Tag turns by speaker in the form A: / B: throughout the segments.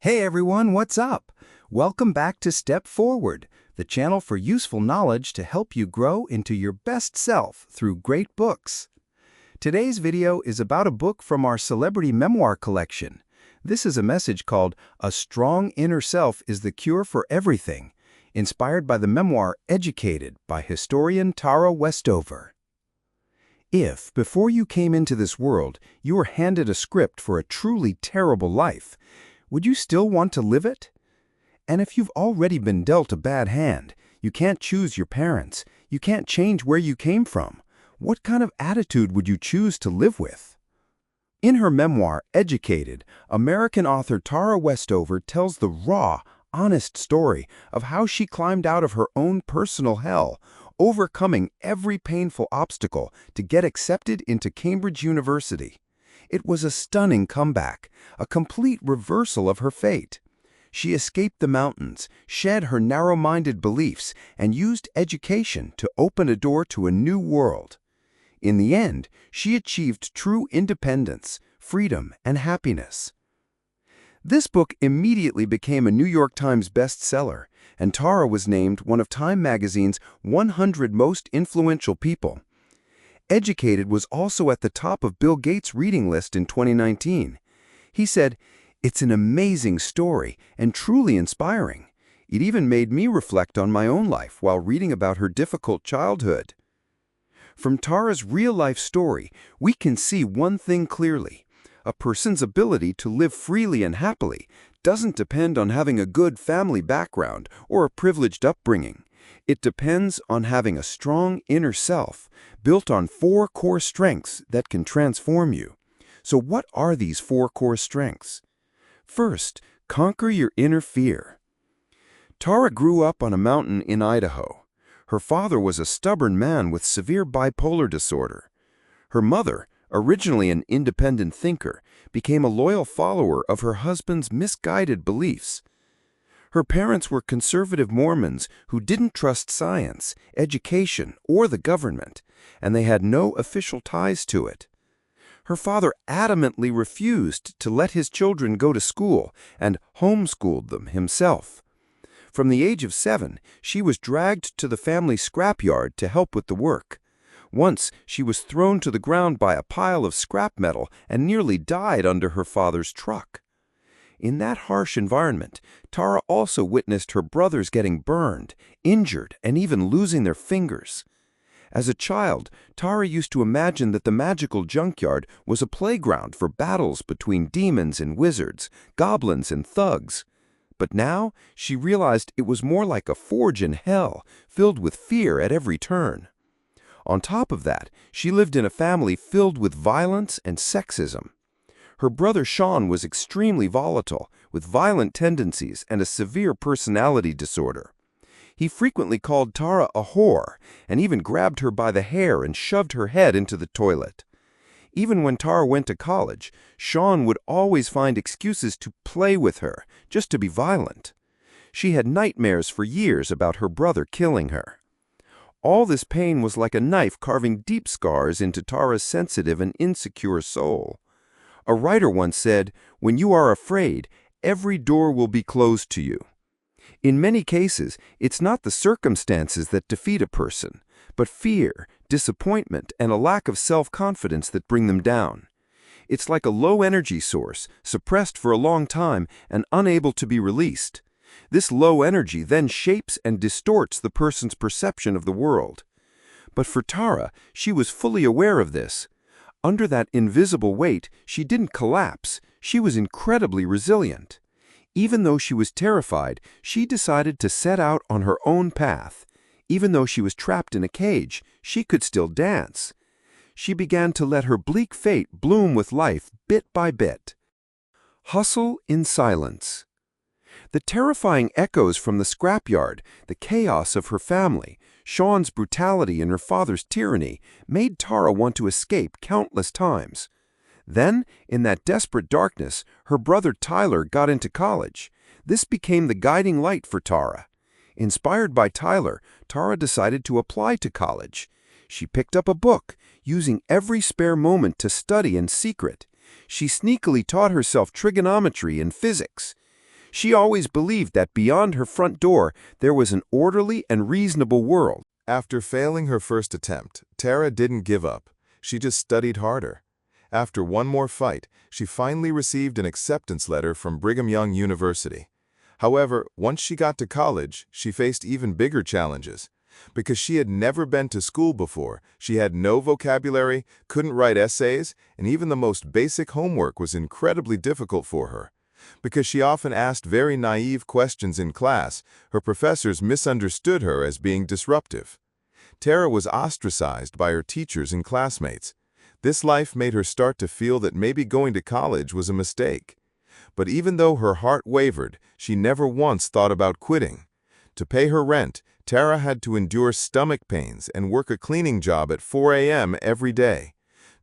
A: Hey everyone, what's up? Welcome back to Step Forward, the channel for useful knowledge to help you grow into your best self through great books. Today's video is about a book from our celebrity memoir collection. This is a message called A Strong Inner Self is the Cure for Everything, inspired by the memoir Educated by historian Tara Westover. If, before you came into this world, you were handed a script for a truly terrible life, would you still want to live it? And if you've already been dealt a bad hand, you can't choose your parents, you can't change where you came from, what kind of attitude would you choose to live with? In her memoir, Educated, American author Tara Westover tells the raw, honest story of how she climbed out of her own personal hell, overcoming every painful obstacle to get accepted into Cambridge University. It was a stunning comeback, a complete reversal of her fate. She escaped the mountains, shed her narrow-minded beliefs, and used education to open a door to a new world. In the end, she achieved true independence, freedom, and happiness. This book immediately became a New York Times bestseller, and Tara was named one of Time magazine's 100 most influential people. Educated was also at the top of Bill Gates' reading list in 2019. He said, "It's an amazing story and truly inspiring. It even made me reflect on my own life while reading about her difficult childhood." From Tara's real-life story, we can see one thing clearly. A person's ability to live freely and happily doesn't depend on having a good family background or a privileged upbringing. It depends on having a strong inner self, built on 4 core strengths that can transform you. So what are these 4 core strengths? First, conquer your inner fear. Tara grew up on a mountain in Idaho. Her father was a stubborn man with severe bipolar disorder. Her mother, originally an independent thinker, became a loyal follower of her husband's misguided beliefs. Her parents were conservative Mormons who didn't trust science, education, or the government, and they had no official ties to it. Her father adamantly refused to let his children go to school and homeschooled them himself. From the age of 7, she was dragged to the family scrapyard to help with the work. Once, she was thrown to the ground by a pile of scrap metal and nearly died under her father's truck. In that harsh environment, Tara also witnessed her brothers getting burned, injured, and even losing their fingers. As a child, Tara used to imagine that the magical junkyard was a playground for battles between demons and wizards, goblins and thugs. But now, she realized it was more like a forge in hell, filled with fear at every turn. On top of that, she lived in a family filled with violence and sexism. Her brother Sean was extremely volatile, with violent tendencies and a severe personality disorder. He frequently called Tara a whore and even grabbed her by the hair and shoved her head into the toilet. Even when Tara went to college, Sean would always find excuses to play with her, just to be violent. She had nightmares for years about her brother killing her. All this pain was like a knife carving deep scars into Tara's sensitive and insecure soul. A writer once said, "When you are afraid, every door will be closed to you." In many cases, it's not the circumstances that defeat a person, but fear, disappointment, and a lack of self-confidence that bring them down. It's like a low-energy source, suppressed for a long time and unable to be released. This low energy then shapes and distorts the person's perception of the world. But for Tara, she was fully aware of this. Under that invisible weight, she didn't collapse. She was incredibly resilient. Even though she was terrified, she decided to set out on her own path. Even though she was trapped in a cage, she could still dance. She began to let her bleak fate bloom with life bit by bit. Hustle in silence. The terrifying echoes from the scrapyard, the chaos of her family, Sean's brutality and her father's tyranny made Tara want to escape countless times. Then, in that desperate darkness, her brother Tyler got into college. This became the guiding light for Tara. Inspired by Tyler, Tara decided to apply to college. She picked up a book, using every spare moment to study in secret. She sneakily taught herself trigonometry and physics.
B: She always believed that beyond her front door, there was an orderly and reasonable world.
C: After failing her first attempt, Tara didn't give up. She just studied harder. After one more fight, she finally received an acceptance letter from Brigham Young University. However, once she got to college, she faced even bigger challenges. Because she had never been to school before, she had no vocabulary, couldn't write essays, and even the most basic homework was incredibly difficult for her. Because she often asked very naive questions in class, her professors misunderstood her as being disruptive. Tara was ostracized by her teachers and classmates. This life made her start to feel that maybe going to college was a mistake. But even though her heart wavered, she never once thought about quitting. To pay her rent, Tara had to endure stomach pains and work a cleaning job at 4 a.m. every day.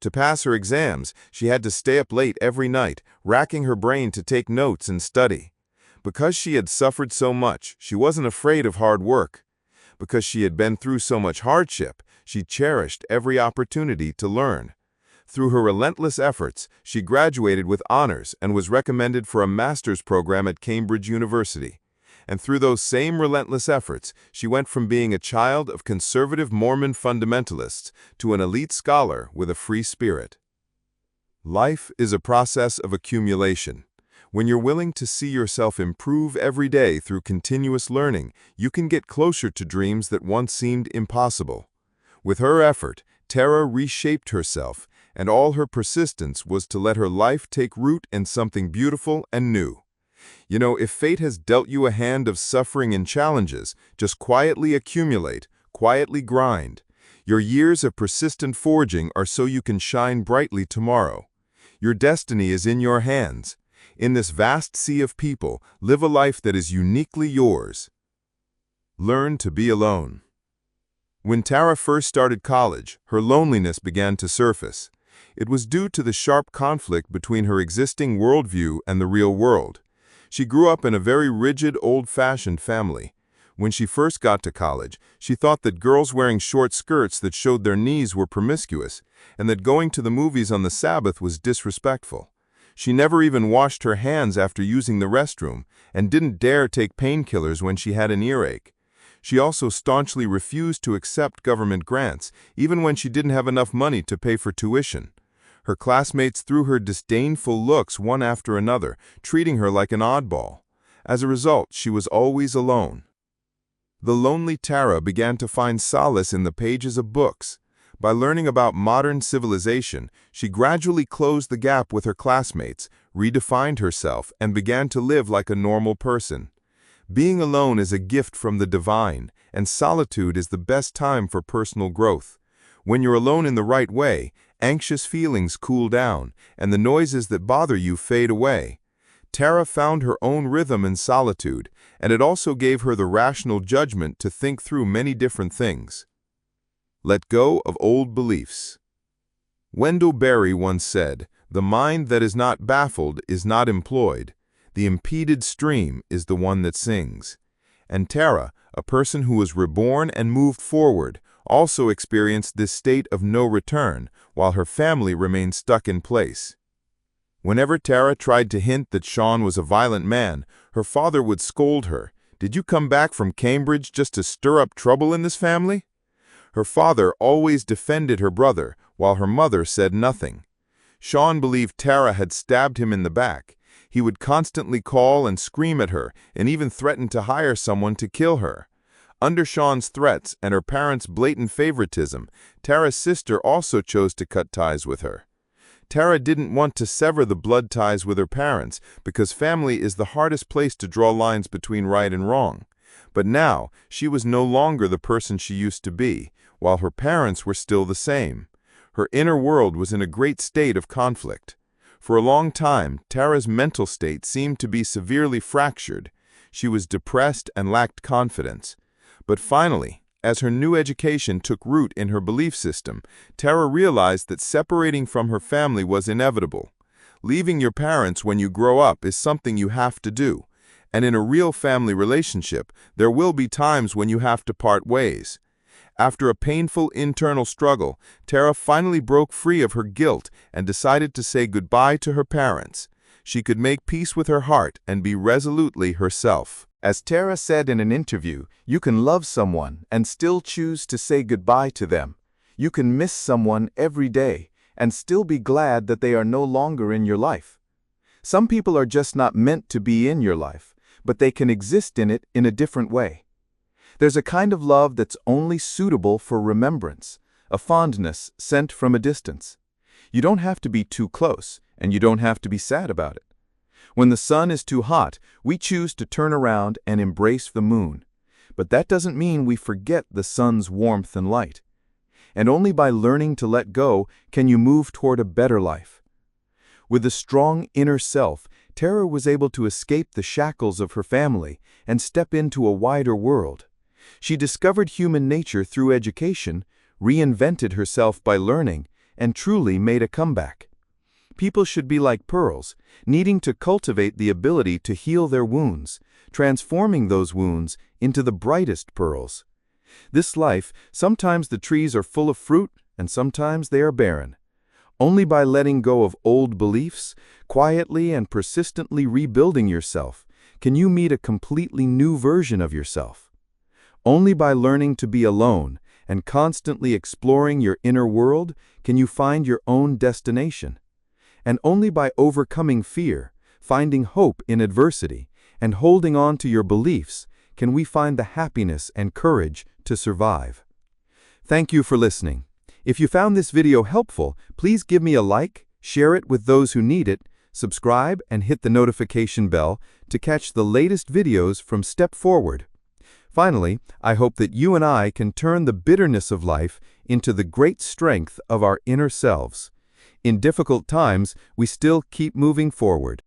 C: To pass her exams, she had to stay up late every night, racking her brain to take notes and study. Because she had suffered so much, she wasn't afraid of hard work. Because she had been through so much hardship, she cherished every opportunity to learn. Through her relentless efforts, she graduated with honors and was recommended for a master's program at Cambridge University. And through those same relentless efforts, she went from being a child of conservative Mormon fundamentalists to an elite scholar with a free spirit. Life is a process of accumulation. When you're willing to see yourself improve every day through continuous learning, you can get closer to dreams that once seemed impossible. With her effort, Tara reshaped herself, and all her persistence was to let her life take root in something beautiful and new. You know, if fate has dealt you a hand of suffering and challenges, just quietly accumulate, quietly grind. Your years of persistent forging are so you can shine brightly tomorrow. Your destiny is in your hands. In this vast sea of people, live a life that is uniquely yours. Learn to be alone. When Tara first started college, her loneliness began to surface. It was due to the sharp conflict between her existing worldview and the real world. She grew up in a very rigid, old-fashioned family. When she first got to college, she thought that girls wearing short skirts that showed their knees were promiscuous, and that going to the movies on the Sabbath was disrespectful. She never even washed her hands after using the restroom, and didn't dare take painkillers when she had an earache. She also staunchly refused to accept government grants, even when she didn't have enough money to pay for tuition. Her classmates threw her disdainful looks one after another, treating her like an oddball. As a result, she was always alone. The lonely Tara began to find solace in the pages of books. By learning about modern civilization, she gradually closed the gap with her classmates, redefined herself, and began to live like a normal person. Being alone is a gift from the divine, and solitude is the best time for personal growth. When you're alone in the right way, anxious feelings cool down, and the noises that bother you fade away. Tara found her own rhythm in solitude, and it also gave her the rational judgment to think through many different things. Let go of old beliefs. Wendell Berry once said, "The mind that is not baffled is not employed. The impeded stream is the one that sings." And Tara, a person who was reborn and moved forward, also experienced this state of no return, while her family remained stuck in place. Whenever Tara tried to hint that Sean was a violent man, her father would scold her. "Did you come back from Cambridge just to stir up trouble in this family?" Her father always defended her brother, while her mother said nothing. Sean believed Tara had stabbed him in the back. He would constantly call and scream at her, and even threaten to hire someone to kill her. Under Sean's threats and her parents' blatant favoritism, Tara's sister also chose to cut ties with her. Tara didn't want to sever the blood ties with her parents because family is the hardest place to draw lines between right and wrong. But now, she was no longer the person she used to be, while her parents were still the same. Her inner world was in a great state of conflict. For a long time, Tara's mental state seemed to be severely fractured. She was depressed and lacked confidence. But finally, as her new education took root in her belief system, Tara realized that separating from her family was inevitable. Leaving your parents when you grow up is something you have to do. And in a real family relationship, there will be times when you have to part ways. After a painful internal struggle, Tara finally broke free of her guilt and decided to say goodbye to her parents. She could make peace with her heart and be resolutely herself.
B: As Tara said in an interview, you can love someone and still choose to say goodbye to them. You can miss someone every day and still be glad that they are no longer in your life. Some people are just not meant to be in your life, but they can exist in it in a different way. There's a kind of love that's only suitable for remembrance, a fondness sent from a distance. You don't have to be too close, and you don't have to be sad about it. When the sun is too hot, we choose to turn around and embrace the moon. But that doesn't mean we forget the sun's warmth and light. And only by learning to let go can you move toward a better life. With a strong inner self, Tara was able to escape the shackles of her family and step into a wider world. She discovered human nature through education, reinvented herself by learning, and truly made a comeback. People should be like pearls, needing to cultivate the ability to heal their wounds, transforming those wounds into the brightest pearls. This life, sometimes the trees are full of fruit, and sometimes they are barren. Only by letting go of old beliefs, quietly and persistently rebuilding yourself, can you meet a completely new version of yourself. Only by learning to be alone and constantly exploring your inner world can you find your own destination. And only by overcoming fear, finding hope in adversity, and holding on to your beliefs can we find the happiness and courage to survive. Thank you for listening. If you found this video helpful, please give me a like, share it with those who need it, subscribe, and hit the notification bell to catch the latest videos from Step Forward. Finally, I hope that you and I can turn the bitterness of life into the great strength of our inner selves. In difficult times, we still keep moving forward.